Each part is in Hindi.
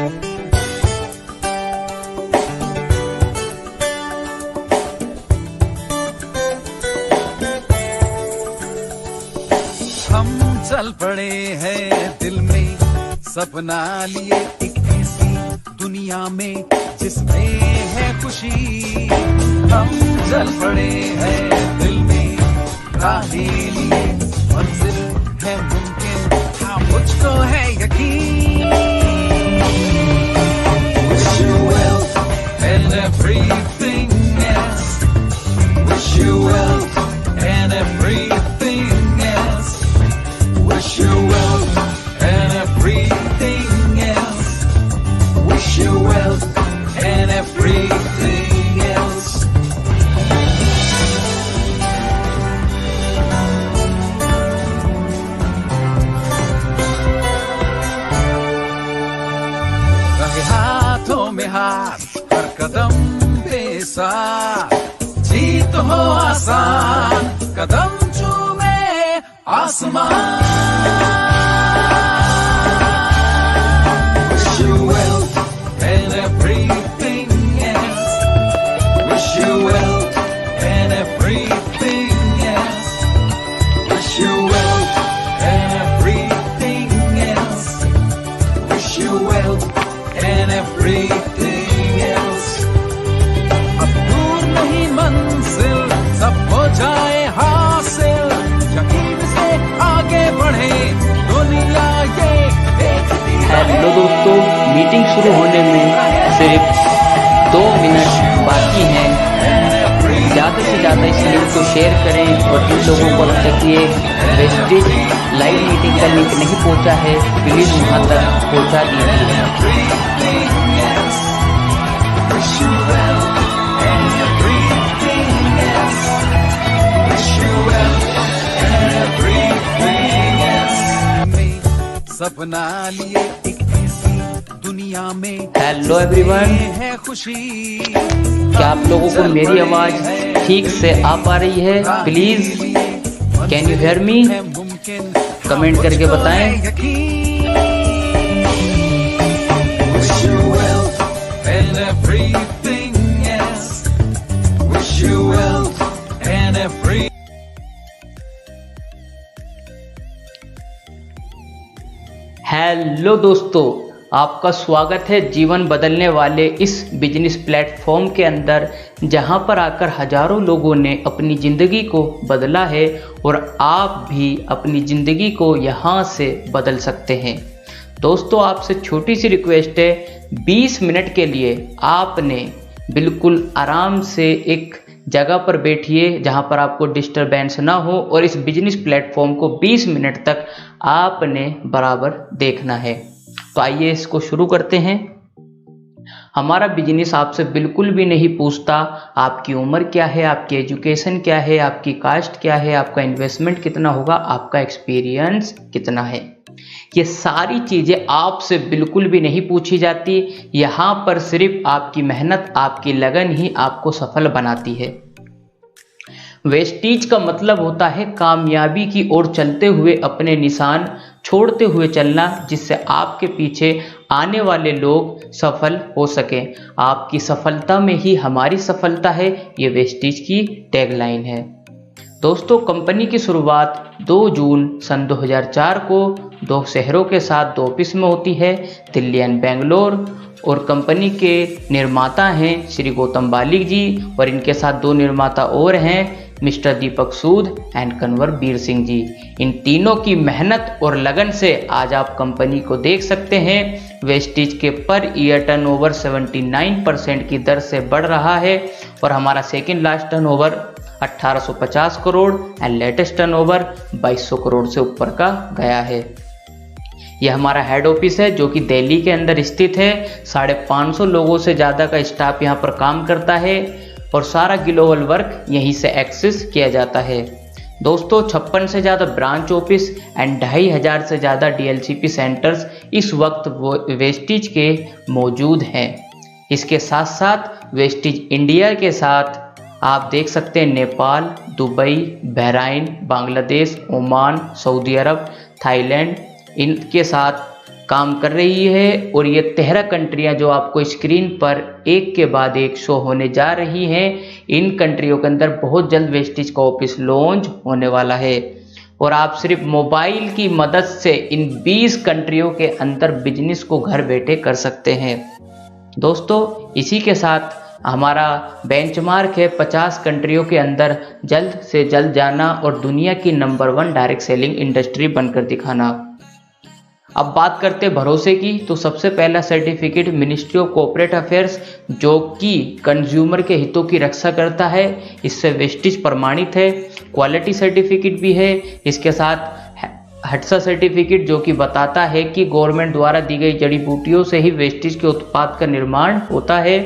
हम चल पड़े हैं दिल में सपना लिए एक ऐसी दुनिया में जिसमें है खुशी। हम चल पड़े हैं दिल में राहें लिए मंजिल है मुमकिन, हाँ मुझको है यकीन। Wish you well and everything else. Wish you well and everything else. Wish you well and everything else. Wish you well and everything else. रहे हाथों में हाथ हर कदम पे साथ, जीत हो आसान कदम चूमे आसमान। Wish you well and everything else. Wish you well and everything else. Wish you well and everything else. Wish you well and everything else. अब दूर नहीं मंजिल, सब हो जाए हासिल, यकीन से आगे बढ़े दुनिया ये देखती रहे। हेलो दोस्तों, मीटिंग शुरू होने में सिर्फ 2 मिनट बाकी हैं। ज़्यादा से ज़्यादा इस लिंक को शेयर करें और जिन लोगों को अब तक ये वेस्टेज लाइव मीटिंग का लिंक नहीं पहुंचा है, प्लीज़ वहां तक पहुंचा दीजिए। सपना लिए एक ऐसी दुनिया में हेलो एवरीवन, है खुशी। क्या आप लोगों को मेरी आवाज़ ठीक से आ पा रही है? Please can you hear me? Comment करके बताएं। हेलो दोस्तों, आपका स्वागत है जीवन बदलने वाले इस बिजनेस प्लेटफॉर्म के अंदर, जहां पर आकर हजारों लोगों ने अपनी ज़िंदगी को बदला है और आप भी अपनी ज़िंदगी को यहां से बदल सकते हैं। दोस्तों, आपसे छोटी सी रिक्वेस्ट है, 20 मिनट के लिए आपने बिल्कुल आराम से एक जगह पर बैठिए जहां पर आपको डिस्टरबेंस ना हो और इस बिजनेस प्लेटफॉर्म को 20 मिनट तक आपने बराबर देखना है। तो आइए इसको शुरू करते हैं। हमारा बिजनेस आपसे बिल्कुल भी नहीं पूछता आपकी उम्र क्या है, आपकी एजुकेशन क्या है, आपकी कास्ट क्या है, आपका इन्वेस्टमेंट कितना होगा, आपका एक्सपीरियंस कितना है। ये सारी चीज़ें आपसे बिल्कुल भी नहीं पूछी जाती। यहाँ पर सिर्फ आपकी मेहनत, आपकी लगन ही आपको सफल बनाती है। वेस्टीज का मतलब होता है कामयाबी की ओर चलते हुए अपने निशान छोड़ते हुए चलना, जिससे आपके पीछे आने वाले लोग सफल हो सकें। आपकी सफलता में ही हमारी सफलता है, ये वेस्टीज की टैगलाइन है। दोस्तों, कंपनी की शुरुआत 2 जून सन 2004 को 2 शहरों के साथ 2 ऑफिस में होती है, दिल्ली एंड बेंगलोर। और कंपनी के निर्माता हैं श्री गौतम बालिक जी और इनके साथ 2 निर्माता और हैं, मिस्टर दीपक सूद एंड कन्वर बीर सिंह जी। इन तीनों की मेहनत और लगन से आज आप कंपनी को देख सकते हैं। वेस्टीज के पर ईयर टर्नओवर 79% की दर से बढ़ रहा है और हमारा second last turnover 1850 crore and latest turnover 2200 crore से ऊपर का गया है। यह हमारा हेड ऑफिस है जो कि दिल्ली के अंदर स्थित है। 550 लोगों से ज़्यादा का स्टाफ यहाँ पर काम करता है और सारा ग्लोबल वर्क यहीं से एक्सेस किया जाता है। दोस्तों, 56 से ज़्यादा ब्रांच ऑफिस एंड 2500 से ज़्यादा डीएलसीपी सेंटर्स इस वक्त वेस्टीज के मौजूद हैं। इसके साथ साथ वेस्टीज इंडिया के साथ आप देख सकते हैं Nepal, Dubai, Bahrain, Bangladesh, Oman, Saudi Arabia, Thailand, इनके साथ काम कर रही है और ये 13 कंट्रियां जो आपको स्क्रीन पर एक के बाद एक शो होने जा रही हैं, इन कंट्रियों के अंदर बहुत जल्द वेस्टिज का ऑफिस लॉन्च होने वाला है और आप सिर्फ मोबाइल की मदद से इन 20 कंट्रियों के अंदर बिजनेस को घर बैठे कर सकते हैं। दोस्तों, इसी के साथ हमारा बेंचमार्क है 50 कंट्रियों के अंदर जल्द से जल्द जाना और दुनिया की नंबर 1 डायरेक्ट सेलिंग इंडस्ट्री बनकर दिखाना। अब बात करते हैं भरोसे की, तो सबसे पहला certificate ministry of corporate affairs जो कि कंज्यूमर के हितों की रक्षा करता है, इससे वेस्टिज प्रमाणित है। क्वालिटी सर्टिफिकेट भी है। इसके साथ हट्सा सर्टिफिकेट जो कि बताता है कि गवर्नमेंट द्वारा दी गई जड़ी बूटियों से ही वेस्टिज के उत्पाद का निर्माण होता है।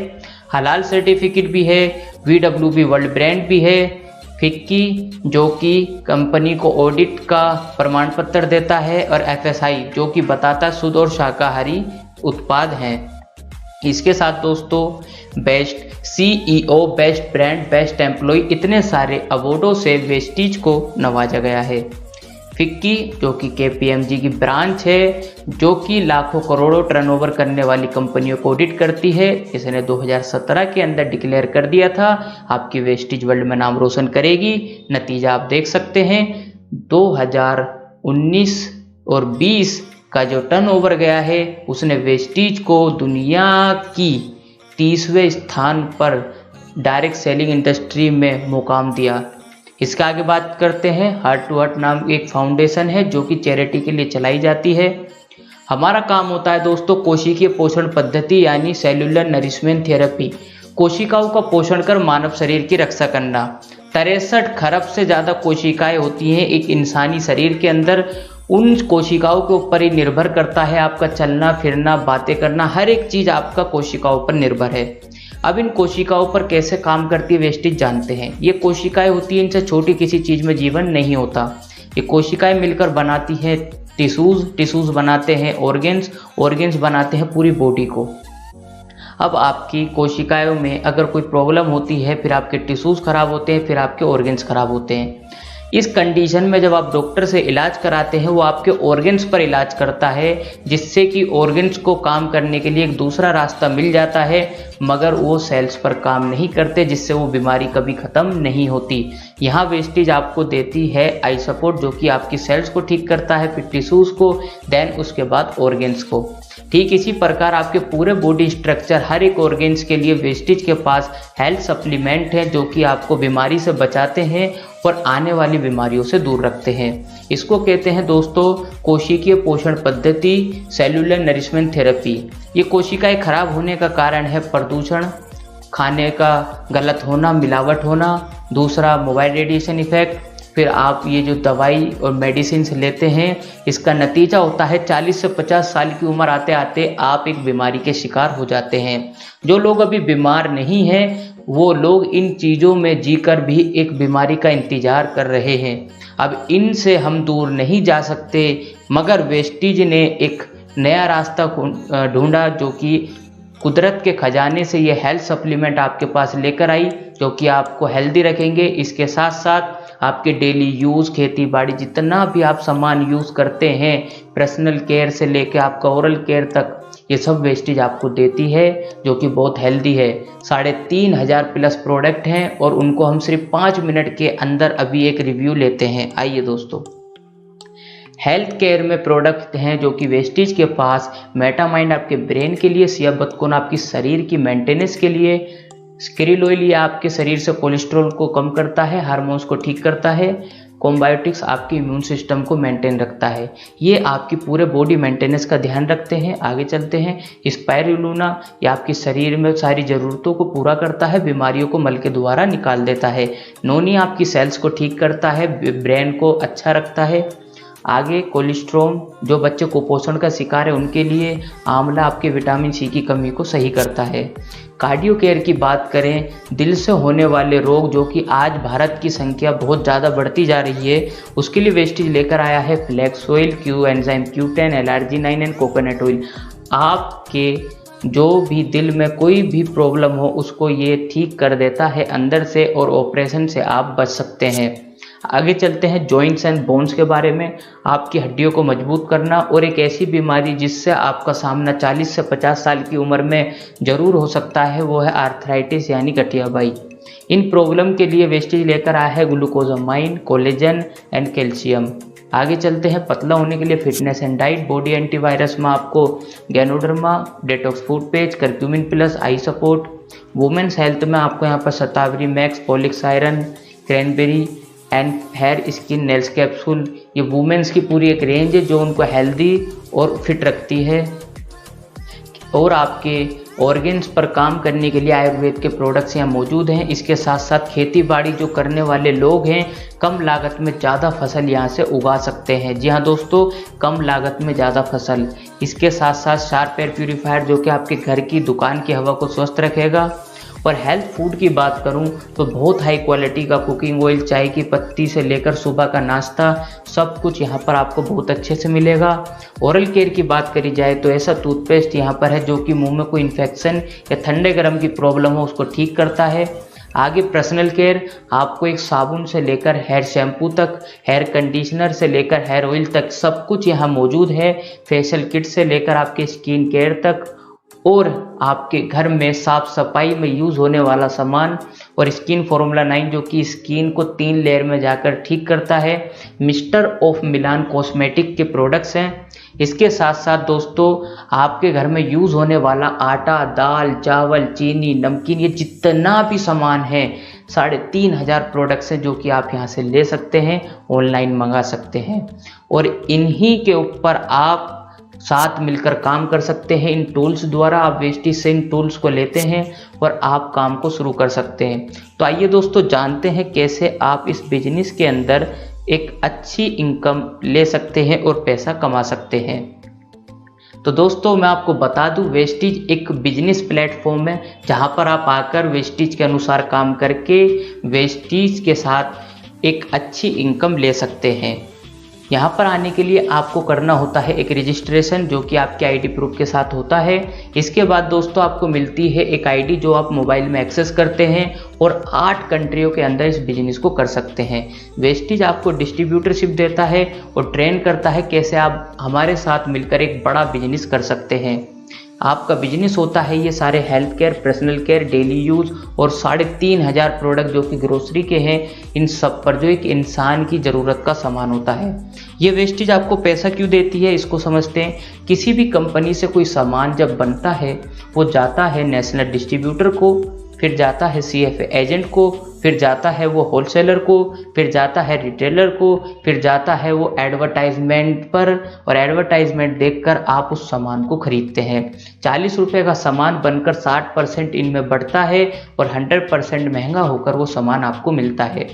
हलाल सर्टिफिकेट भी है। VWB वर्ल्ड ब्रांड भी है। फिक्की जो कि कंपनी को ऑडिट का प्रमाण पत्र देता है और FSI जो कि बताता शुद्ध और शाकाहारी उत्पाद हैं। इसके साथ दोस्तों best CEO, best brand, best employ, इतने सारे अवार्डों से वेस्टिज को नवाजा गया है। फिक्की जो कि KPMG की ब्रांच है जो कि लाखों करोड़ों टर्नओवर करने वाली कंपनियों को ऑडिट करती है, इसने 2017 के अंदर डिक्लेयर कर दिया था आपकी वेस्टिज वर्ल्ड में नाम रोशन करेगी। नतीजा आप देख सकते हैं, 2019 और 20 का जो टर्नओवर गया है उसने वेस्टिज को दुनिया की 30वें स्थान पर डायरेक्ट सेलिंग इंडस्ट्री में मुकाम दिया। इसका आगे बात करते हैं। हार्ट टू हार्ट नाम एक फाउंडेशन है जो कि चैरिटी के लिए चलाई जाती है। हमारा काम होता है दोस्तों कोशिकीय पोषण पद्धति यानी सेल्यूलर नरिशमेंट थेरेपी, कोशिकाओं का पोषण कर मानव शरीर की रक्षा करना। 63 खरब से ज़्यादा कोशिकाएं होती हैं एक इंसानी शरीर के अंदर। उन कोशिकाओं के ऊपर ही निर्भर करता है आपका चलना फिरना, बातें करना, हर एक चीज़ आपका कोशिकाओं पर निर्भर है। अब इन कोशिकाओं पर कैसे काम करती है वेस्टिज जानते हैं। ये कोशिकाएं होती हैं, इनसे छोटी किसी चीज़ में जीवन नहीं होता। ये कोशिकाएं मिलकर बनाती हैं टिश्यूज़ बनाते हैं ऑर्गेन्स बनाते हैं पूरी बॉडी को। अब आपकी कोशिकाओं में अगर कोई प्रॉब्लम होती है, फिर आपके टिश्यूज़ खराब होते हैं, फिर आपके ऑर्गेन्स खराब होते हैं। इस कंडीशन में जब आप डॉक्टर से इलाज कराते हैं, वो आपके ऑर्गेन्स पर इलाज करता है जिससे कि ऑर्गेन्स को काम करने के लिए एक दूसरा रास्ता मिल जाता है, मगर वो सेल्स पर काम नहीं करते जिससे वो बीमारी कभी ख़त्म नहीं होती। यहाँ वेस्टिज आपको देती है आई सपोर्ट जो कि आपकी सेल्स को ठीक करता है, फिर टिश्यूज़ को, देन उसके बाद ऑर्गेन्स को। ठीक इसी प्रकार आपके पूरे बॉडी स्ट्रक्चर हर एक ऑर्गेन्स के लिए वेस्टिज के पास हेल्थ सप्लीमेंट है जो कि आपको बीमारी से बचाते हैं और आने वाली बीमारियों से दूर रखते हैं। इसको कहते हैं दोस्तों कोशिकीय पोषण पद्धति, सेल्यूलर नरिशमेंट थेरेपी। ये कोशिकाएं खराब होने का कारण है प्रदूषण, खाने का गलत होना, मिलावट होना, दूसरा मोबाइल रेडिएशन इफेक्ट, फिर आप ये जो दवाई और मेडिसिन लेते हैं इसका नतीजा होता है 40 से 50 साल की उम्र आते आते आप एक बीमारी के शिकार हो जाते हैं। जो लोग अभी बीमार नहीं हैं वो लोग इन चीज़ों में जीकर भी एक बीमारी का इंतज़ार कर रहे हैं। अब इनसे हम दूर नहीं जा सकते, मगर वेस्टिज ने एक नया रास्ता ढूंढा जो कि कुदरत के खजाने से ये हेल्थ सप्लीमेंट आपके पास लेकर आई जो कि आपको हेल्दी रखेंगे। इसके साथ साथ आपके डेली यूज़, खेती बाड़ी, जितना भी आप सामान यूज़ करते हैं, पर्सनल केयर से लेकर आपका ओरल केयर तक, ये सब वेस्टिज आपको देती है जो कि बहुत हेल्दी है। 3500 प्लस प्रोडक्ट हैं और उनको हम सिर्फ 5 मिनट के अंदर अभी एक रिव्यू लेते हैं। आइए दोस्तों, हेल्थ केयर में प्रोडक्ट हैं जो कि वेस्टिज के पास मेटामाइंड आपके ब्रेन के लिए, सियाबतकोन आपकी शरीर की मेंटेनेंस के लिए, स्क्रिल ऑयल ये आपके शरीर से कोलेस्ट्रॉल को कम करता है, हार्मोन्स को ठीक करता है, कॉम्बायोटिक्स आपके इम्यून सिस्टम को मेंटेन रखता है। ये आपकी पूरे बॉडी मेंटेनेंस का ध्यान रखते हैं। आगे चलते हैं। स्पाइरुलिना ये आपके शरीर में सारी ज़रूरतों को पूरा करता है, बीमारियों को मल के द्वारा निकाल देता है। नोनी आपकी सेल्स को ठीक करता है, ब्रेन को अच्छा रखता है। आगे कोलेस्ट्रोम जो बच्चे कुपोषण का शिकार है उनके लिए, आंवला आपके विटामिन सी की कमी को सही करता है। कार्डियो केयर की बात करें, दिल से होने वाले रोग जो कि आज भारत की संख्या बहुत ज़्यादा बढ़ती जा रही है, उसके लिए वेस्टिज लेकर आया है flax oil, Q enzyme Q10, allergy and coconut oil. आपके जो भी दिल में कोई भी प्रॉब्लम हो उसको ये ठीक कर देता है अंदर से और ऑपरेशन से आप बच सकते हैं। आगे चलते हैं जॉइंट्स एंड बोन्स के बारे में। आपकी हड्डियों को मजबूत करना और एक ऐसी बीमारी जिससे आपका सामना 40 से 50 साल की उम्र में ज़रूर हो सकता है, वो है आर्थराइटिस यानी गठियाबाई। इन प्रॉब्लम के लिए वेस्टीज लेकर आया है ग्लूकोजामाइन, कोलेजन एंड कैल्शियम। आगे चलते हैं पतला होने के लिए fitness and diet. Body antivirus में आपको ganoderma, detox food page, curcumin plus, eye support. Women's health में आपको यहाँ पर शतावरी मैक्स, पॉलिक्स iron, cranberry and hair skin nails capsule. ये वुमेन्स की पूरी एक रेंज है जो उनको हेल्दी और फिट रखती है। और आपके ऑर्गेन्स पर काम करने के लिए आयुर्वेद के प्रोडक्ट्स यहाँ मौजूद हैं। इसके साथ साथ खेती बाड़ी जो करने वाले लोग हैं कम लागत में ज़्यादा फसल यहाँ से उगा सकते हैं। जी हाँ दोस्तों, कम लागत में ज़्यादा फसल। इसके साथ साथ शार्प एयर प्यूरीफायर जो कि आपके घर की दुकान की हवा को स्वस्थ रखेगा। और हेल्थ फूड की बात करूं तो बहुत हाई क्वालिटी का कुकिंग ऑयल, चाय की पत्ती से लेकर सुबह का नाश्ता, सब कुछ यहाँ पर आपको बहुत अच्छे से मिलेगा। ओरल केयर की बात करी जाए तो ऐसा टूथपेस्ट यहाँ पर है जो कि मुंह में कोई इन्फेक्शन या ठंडे गर्म की प्रॉब्लम हो उसको ठीक करता है। आगे पर्सनल केयर, आपको एक साबुन से लेकर हेयर शैम्पू तक, हेयर कंडीशनर से लेकर हेयर ऑयल तक सब कुछ यहाँ मौजूद है। फेशियल किट से लेकर आपके स्किन केयर तक, और आपके घर में साफ सफाई में यूज़ होने वाला सामान, और स्किन फार्मूला 9 जो कि स्किन को 3 लेयर में जाकर ठीक करता है। मिस्टर ऑफ मिलान कॉस्मेटिक के प्रोडक्ट्स हैं। इसके साथ साथ दोस्तों आपके घर में यूज़ होने वाला आटा, दाल, चावल, चीनी, नमकीन, ये जितना भी सामान है 3500 प्रोडक्ट्स हैं जो कि आप यहाँ से ले सकते हैं, ऑनलाइन मंगा सकते हैं। और इन्हीं के ऊपर आप साथ मिलकर काम कर सकते हैं। इन टूल्स द्वारा आप वेस्टीज से इन टूल्स को लेते हैं और आप काम को शुरू कर सकते हैं। तो आइए दोस्तों जानते हैं कैसे आप इस बिजनेस के अंदर एक अच्छी इनकम ले सकते हैं और पैसा कमा सकते हैं। तो दोस्तों मैं आपको बता दूं, वेस्टीज एक बिजनेस प्लेटफॉर्म है जहां पर आप आकर वेस्टीज के अनुसार काम करके वेस्टीज के साथ एक अच्छी इनकम ले सकते हैं। यहाँ पर आने के लिए आपको करना होता है एक रजिस्ट्रेशन जो कि आपके आईडी प्रूफ के साथ होता है। इसके बाद दोस्तों आपको मिलती है एक आईडी जो आप मोबाइल में एक्सेस करते हैं और 8 कंट्रियों के अंदर इस बिजनेस को कर सकते हैं। वेस्टीज आपको डिस्ट्रीब्यूटरशिप देता है और ट्रेन करता है कैसे आप हमारे साथ मिलकर एक बड़ा बिजनेस कर सकते हैं। आपका बिजनेस होता है ये सारे health care, personal care, daily use और 3500 प्रोडक्ट जो कि ग्रोसरी के हैं, इन सब पर जो एक इंसान की ज़रूरत का सामान होता है। ये वेस्टीज आपको पैसा क्यों देती है इसको समझते हैं। किसी भी कंपनी से कोई सामान जब बनता है वो जाता है नेशनल डिस्ट्रीब्यूटर को, फिर जाता है CFA एजेंट को, फिर जाता है वो होलसेलर को, फिर जाता है रिटेलर को, फिर जाता है वो एडवर्टाइजमेंट पर, और एडवर्टाइजमेंट देखकर आप उस सामान को खरीदते हैं। 40 रुपये का सामान बनकर 60% इनमें बढ़ता है और 100% महंगा होकर वो सामान आपको मिलता है।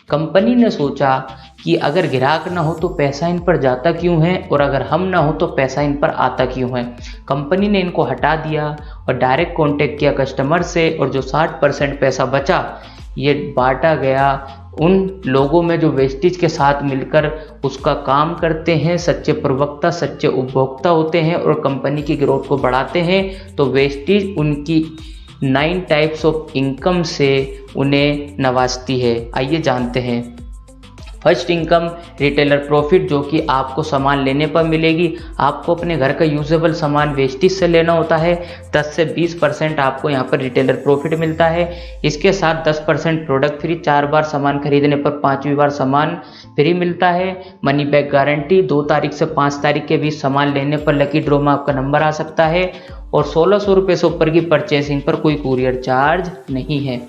कंपनी ने सोचा कि अगर ग्राहक ना हो तो पैसा इन पर जाता क्यों है, और अगर हम ना हो तो पैसा इन पर आता क्यों है। कंपनी ने इनको हटा दिया और डायरेक्ट कांटेक्ट किया कस्टमर से, और जो 60% पैसा बचा ये बांटा गया उन लोगों में जो वेस्टीज के साथ मिलकर उसका काम करते हैं, सच्चे प्रवक्ता, सच्चे उपभोक्ता होते हैं और कंपनी की ग्रोथ को बढ़ाते हैं। तो वेस्टीज उनकी 9 टाइप्स ऑफ इनकम से उन्हें नवाजती है। आइए जानते हैं। फर्स्ट इनकम रिटेलर प्रॉफिट जो कि आपको सामान लेने पर मिलेगी। आपको अपने घर का यूजेबल सामान वेस्टीज से लेना होता है। 10 से 20% आपको यहाँ पर रिटेलर प्रॉफिट मिलता है। इसके साथ 10% प्रोडक्ट फ्री, 4 बार सामान खरीदने पर 5वीं बार सामान फ्री मिलता है। मनी बैक गारंटी, 2 तारीख से 5 तारीख के बीच सामान लेने पर लकी ड्रॉ में आपका नंबर आ सकता है, और 1600 रुपये से ऊपर की परचेसिंग पर कोई कुरियर चार्ज नहीं है।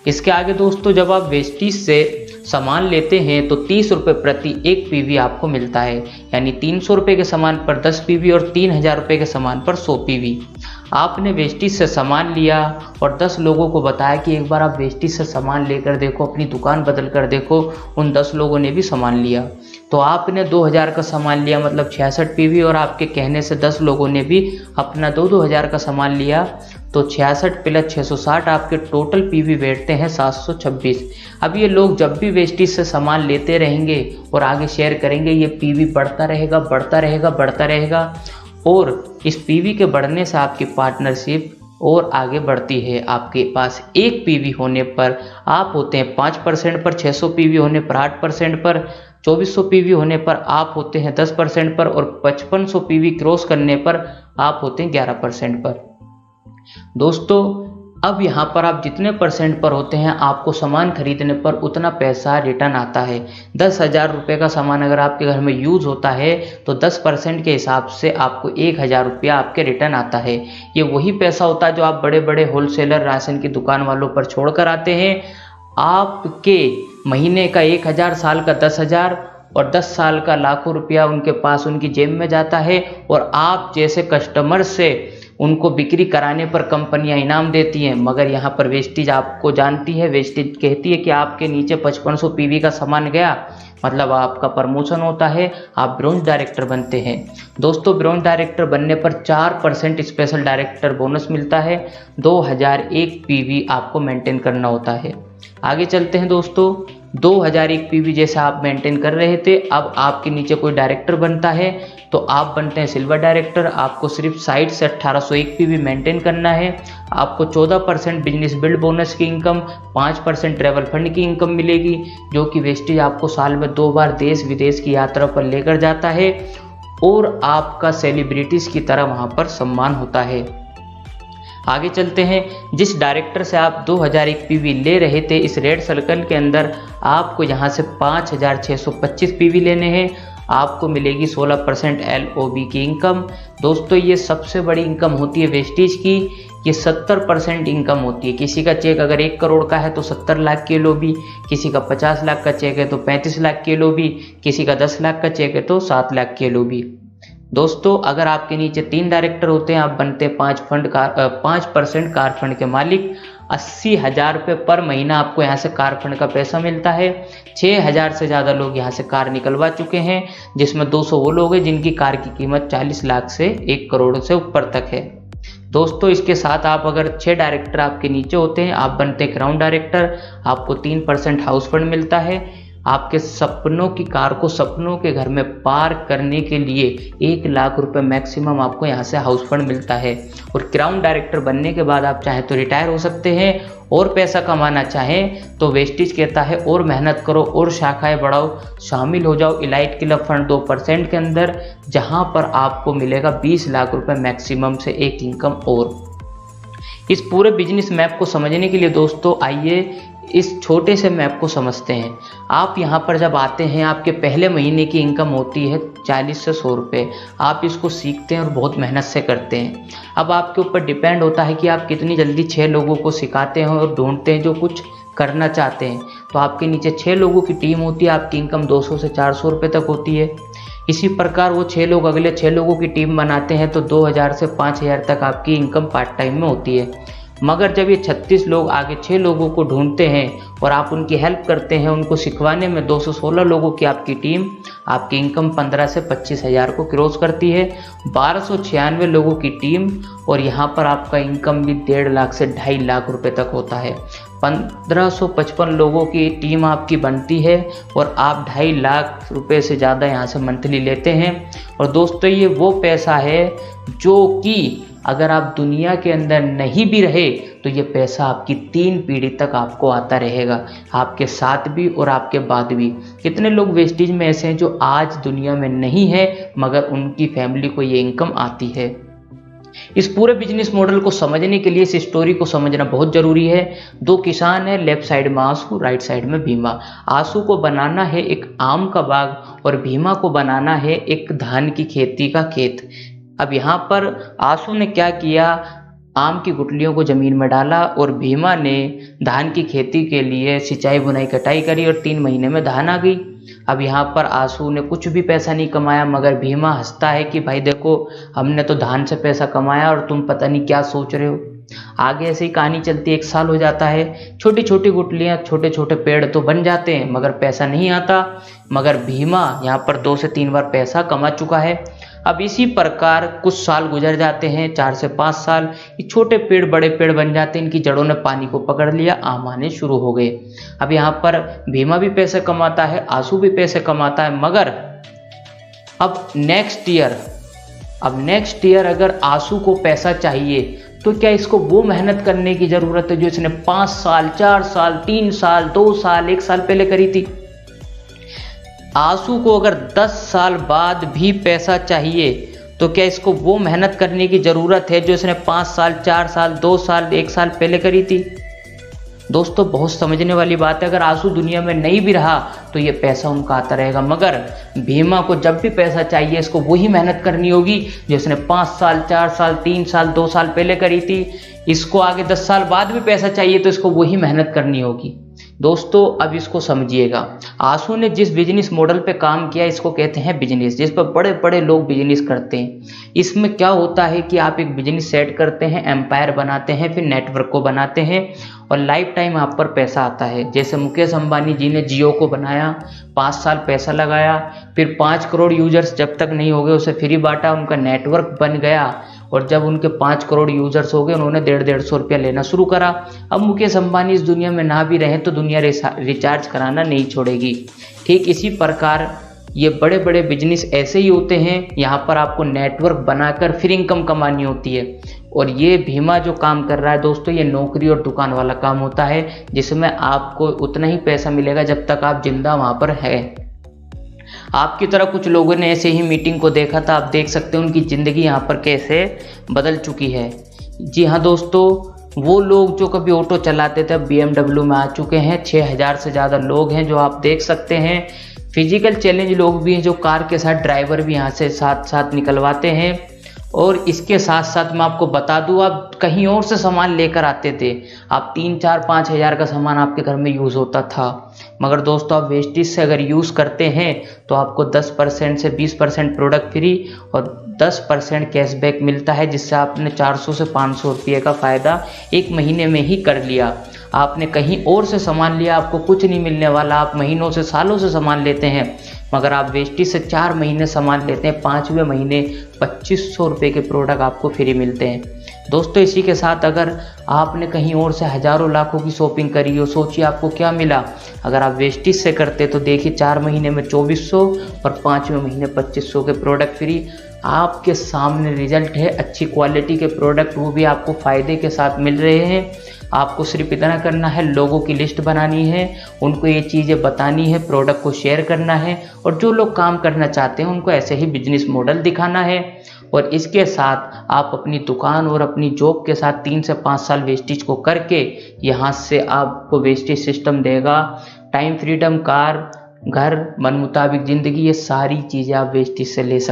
इसके आगे दोस्तों जब आप वेस्टीज से सामान लेते हैं तो 30 रुपये प्रति 1 PV आपको मिलता है, यानी 300 रुपये के सामान पर 10 PV और 3000 रुपये के सामान पर 100 PV। आपने वेस्टीज से सामान लिया और 10 लोगों को बताया कि एक बार आप वेस्टीज से सामान लेकर देखो, अपनी दुकान बदल कर देखो। उन 10 लोगों ने भी सामान लिया, तो आपने 2000 का सामान लिया, मतलब 66 PV, और आपके कहने से 10 लोगों ने भी अपना 2000 का सामान लिया, तो 66 प्लस 660 आपके टोटल PV बैठते हैं 726। अब ये लोग जब भी वेस्टीज से सामान लेते रहेंगे और आगे शेयर करेंगे, ये PV बढ़ता रहेगा, बढ़ता रहेगा, बढ़ता रहेगा, और इस PV के बढ़ने से आपकी पार्टनरशिप और आगे बढ़ती है। आपके पास 1 पीवी होने पर आप होते हैं 5% पर, 600 पीवी होने पर 8% पर, 2400 पीवी होने पर आप होते हैं 10% पर, और 5500 पीवी क्रॉस करने पर आप होते हैं 11% पर। दोस्तों अब यहाँ पर आप जितने परसेंट पर होते हैं, आपको सामान खरीदने पर उतना पैसा रिटर्न आता है। 10,000 रुपये का सामान अगर आपके घर में यूज़ होता है तो 10% के हिसाब से आपको 1,000 रुपया आपके रिटर्न आता है। ये वही पैसा होता है जो आप बड़े बड़े होलसेलर राशन की दुकान वालों पर छोड़ कर आते हैं। आपके महीने का 1,000, साल का 10,000 और 10 साल का लाखों रुपया उनके पास उनकी जेब में जाता है, और आप जैसे कस्टमर से उनको बिक्री कराने पर कंपनियां इनाम देती हैं। मगर यहाँ पर वेस्टेज आपको जानती है, वेस्टेज कहती है कि आपके नीचे 5500 पीवी का सामान गया, मतलब आपका प्रमोशन होता है, आप ब्रॉन्ज डायरेक्टर बनते हैं। दोस्तों ब्रॉन्ज डायरेक्टर बनने पर 4% स्पेशल डायरेक्टर बोनस मिलता है। 2001 पीवी आपको मेंटेन करना होता है। आगे चलते हैं दोस्तों। 2001 पीवी जैसे आप मेंटेन कर रहे थे, अब आपके नीचे कोई डायरेक्टर बनता है तो आप बनते हैं सिल्वर डायरेक्टर। आपको सिर्फ साइड से 1801 पीवी मेंटेन करना है। आपको 14% बिजनेस बिल्ड बोनस की इनकम, 5% ट्रैवल फंड की इनकम मिलेगी, जो कि वेस्टेज आपको साल में 2 बार देश विदेश की यात्रा पर लेकर जाता है, और आपका सेलिब्रिटीज़ की तरह वहाँ पर सम्मान होता है। आगे चलते हैं। जिस डायरेक्टर से आप 2001 पीवी ले रहे थे, इस रेड सर्कल के अंदर आपको यहाँ से 5,625 पीवी लेने हैं। आपको मिलेगी 16% LOB की इनकम। दोस्तों ये सबसे बड़ी इनकम होती है वेस्टेज की। ये 70% इनकम होती है। किसी का चेक अगर 1 करोड़ का है तो 70 लाख की LOB, किसी का 50 लाख का चेक है तो 35 लाख की LOB, किसी का 10 लाख का चेक है तो 7 लाख की LOB। दोस्तों अगर आपके नीचे 3 डायरेक्टर होते हैं, आप बनते हैं 5% कार फंड के मालिक। 80,000 रुपये पर महीना आपको यहाँ से कार फंड का पैसा मिलता है। 6,000 से ज़्यादा लोग यहाँ से कार निकलवा चुके हैं, जिसमें 200 वो लोग हैं जिनकी कार की कीमत 40 लाख से 1 करोड़ से ऊपर तक है। दोस्तों इसके साथ आप अगर 6 डायरेक्टर आपके नीचे होते हैं, आप बनते हैं क्राउन डायरेक्टर। आपको 3% हाउस फंड मिलता है। आपके सपनों की कार को सपनों के घर में पार्क करने के लिए 1 लाख रुपए मैक्सिमम आपको यहाँ से हाउस फंड मिलता है। और क्राउन डायरेक्टर बनने के बाद आप चाहें तो रिटायर हो सकते हैं, और पैसा कमाना चाहें तो वेस्टेज कहता है और मेहनत करो और शाखाएं बढ़ाओ, शामिल हो जाओ इलाइट क्लब फंड 2% के अंदर, जहां पर आपको मिलेगा 20 लाख रुपए मैक्सिमम से एक इनकम। और इस पूरे बिजनेस मैप को समझने के लिए दोस्तों आइए इस छोटे से मैप को समझते हैं। आप यहाँ पर जब आते हैं, आपके पहले महीने की इनकम होती है 40 से 100 रुपये। आप इसको सीखते हैं और बहुत मेहनत से करते हैं। अब आपके ऊपर डिपेंड होता है कि आप कितनी जल्दी 6 लोगों को सिखाते हैं और ढूंढते हैं जो कुछ करना चाहते हैं। तो आपके नीचे 6 लोगों की टीम होती है, आपकी इनकम 200 से 400 रुपये तक होती है। इसी प्रकार वो 6 लोग अगले 6 लोगों की टीम बनाते हैं तो 2,000 से 5,000 तक आपकी इनकम पार्ट टाइम में होती है। मगर जब ये 36 लोग आगे 6 लोगों को ढूंढते हैं और आप उनकी हेल्प करते हैं, उनको सिखवाने में 216 लोगों की आपकी टीम, आपकी इनकम 15 से 25,000 को क्रॉस करती है। 1296 लोगों की टीम, और यहाँ पर आपका इनकम भी 1.5 लाख से 2.5 लाख रुपए तक होता है। 1555 लोगों की टीम आपकी बनती है और आप 2.5 लाख रुपए से ज़्यादा यहाँ से मंथली लेते हैं। और दोस्तों ये वो पैसा है जो कि अगर आप दुनिया के अंदर नहीं भी रहे तो ये पैसा आपकी 3 पीढ़ी तक आपको आता रहेगा, आपके साथ भी और आपके बाद भी। कितने लोग वेस्टेज में ऐसे हैं जो आज दुनिया में नहीं है मगर उनकी फैमिली को ये इनकम आती है। इस पूरे बिजनेस मॉडल को समझने के लिए इस स्टोरी को समझना बहुत जरूरी है। 2 किसान हैं, लेफ्ट साइड में आंसू, राइट साइड में भीमा। आंसू को बनाना है एक आम का बाग और भीमा को बनाना है एक धान की खेती का खेत। अब यहाँ पर आंसू ने क्या किया, आम की गुठलियों को जमीन में डाला और भीमा ने धान की खेती के लिए सिंचाई बुनाई कटाई करी और 3 महीने में धान आ गई। अब यहाँ पर आंसू ने कुछ भी पैसा नहीं कमाया, मगर भीमा हंसता है कि भाई देखो हमने तो धान से पैसा कमाया और तुम पता नहीं क्या सोच रहे हो। आगे ऐसे ही कहानी चलती है। 1 साल हो जाता है, छोटी छोटी गुठलियाँ, छोटे छोटे पेड़ तो बन जाते हैं मगर पैसा नहीं आता। मगर भीमा यहाँ पर 2 से 3 बार पैसा कमा चुका है। अब इसी प्रकार कुछ साल गुजर जाते हैं, 4 से 5 साल। ये छोटे पेड़ बड़े पेड़ बन जाते हैं, इनकी जड़ों ने पानी को पकड़ लिया, आम आने शुरू हो गए। अब यहाँ पर भीमा भी पैसे कमाता है, आंसू भी पैसे कमाता है, मगर अब नेक्स्ट ईयर अगर आंसू को पैसा चाहिए तो क्या इसको वो मेहनत करने की ज़रूरत है जो इसने 5 साल, 4 साल, 3 साल, 2 साल, 1 साल पहले करी थी? आंसू को अगर 10 साल बाद भी पैसा चाहिए तो क्या इसको वो मेहनत करने की ज़रूरत है जो इसने 5 साल, 4 साल, 2 साल, 1 साल पहले करी थी? दोस्तों बहुत समझने वाली बात है। अगर आंसू दुनिया में नहीं भी रहा तो ये पैसा उनका आता रहेगा, मगर भीमा को जब भी पैसा चाहिए इसको वही मेहनत करनी होगी जो इसने 5 साल, 4 साल, 3 साल, 2 साल पहले करी थी। इसको आगे 10 साल बाद भी पैसा चाहिए तो इसको वही मेहनत करनी होगी। दोस्तों अब इसको समझिएगा, आंसू ने जिस बिजनेस मॉडल पे काम किया इसको कहते हैं बिजनेस, जिस पर बड़े बड़े लोग बिजनेस करते हैं। इसमें क्या होता है कि आप एक बिजनेस सेट करते हैं, एम्पायर बनाते हैं, फिर नेटवर्क को बनाते हैं और लाइफ टाइम आप पर पैसा आता है। जैसे मुकेश अंबानी जी ने जियो को बनाया, 5 साल पैसा लगाया, फिर 5 करोड़ यूजर्स जब तक नहीं हो गए उसे फ्री बांटा, उनका नेटवर्क बन गया और जब उनके 5 करोड़ यूजर्स हो गए उन्होंने 150-150 रुपया लेना शुरू करा। अब मुकेश अंबानी इस दुनिया में ना भी रहें तो दुनिया रिचार्ज कराना नहीं छोड़ेगी। ठीक इसी प्रकार ये बड़े बड़े बिजनेस ऐसे ही होते हैं, यहाँ पर आपको नेटवर्क बनाकर फिर इनकम कमानी होती है। और ये भीमा जो काम कर रहा है दोस्तों, ये नौकरी और दुकान वाला काम होता है जिसमें आपको उतना ही पैसा मिलेगा जब तक आप जिंदा वहाँ पर है। आपकी तरह कुछ लोगों ने ऐसे ही मीटिंग को देखा था, आप देख सकते हैं उनकी ज़िंदगी यहाँ पर कैसे बदल चुकी है। जी हाँ दोस्तों, वो लोग जो कभी ऑटो चलाते थे अब BMW में आ चुके हैं। 6000 से ज़्यादा लोग हैं जो आप देख सकते हैं। फिजिकल चैलेंज लोग भी हैं जो कार के साथ ड्राइवर भी यहाँ से साथ साथ निकलवाते हैं। और इसके साथ साथ मैं आपको बता दूं, आप कहीं और से सामान लेकर आते थे, आप 3, 4, 5 हज़ार का सामान आपके घर में यूज़ होता था, मगर दोस्तों आप वेस्टेज से अगर यूज़ करते हैं तो आपको 10% से 20% प्रोडक्ट फ्री और 10% कैशबैक मिलता है, जिससे आपने 400 से 500 रुपये का फ़ायदा 1 महीने में ही कर लिया। आपने कहीं और से सामान लिया, आपको कुछ नहीं मिलने वाला। आप महीनों से, सालों से सामान लेते हैं, मगर आप वेस्टेज से 4 महीने सामान लेते हैं, 5वें महीने 2500 रुपये के प्रोडक्ट आपको फ्री मिलते हैं। दोस्तों इसी के साथ अगर आपने कहीं और से हज़ारों लाखों की शॉपिंग करी हो, सोचिए आपको क्या मिला। अगर आप वेस्टेज से करते तो देखिए 4 महीने में 2400 और 5वें महीने 2500 के प्रोडक्ट फ्री। आपके सामने रिजल्ट है, अच्छी क्वालिटी के प्रोडक्ट, वो भी आपको फ़ायदे के साथ मिल रहे हैं। आपको सिर्फ इतना करना है, लोगों की लिस्ट बनानी है, उनको ये चीज़ें बतानी है, प्रोडक्ट को शेयर करना है और जो लोग काम करना चाहते हैं उनको ऐसे ही बिजनेस मॉडल दिखाना है। और इसके साथ आप अपनी दुकान और अपनी जॉब के साथ 3 से 5 साल वेस्टेज को करके यहाँ से आपको वेस्टेज सिस्टम देगा, टाइम फ्रीडम, कार, घर, मन मुताबिक ज़िंदगी, ये सारी चीज़ें आप वेस्टेज से ले सकते हैं।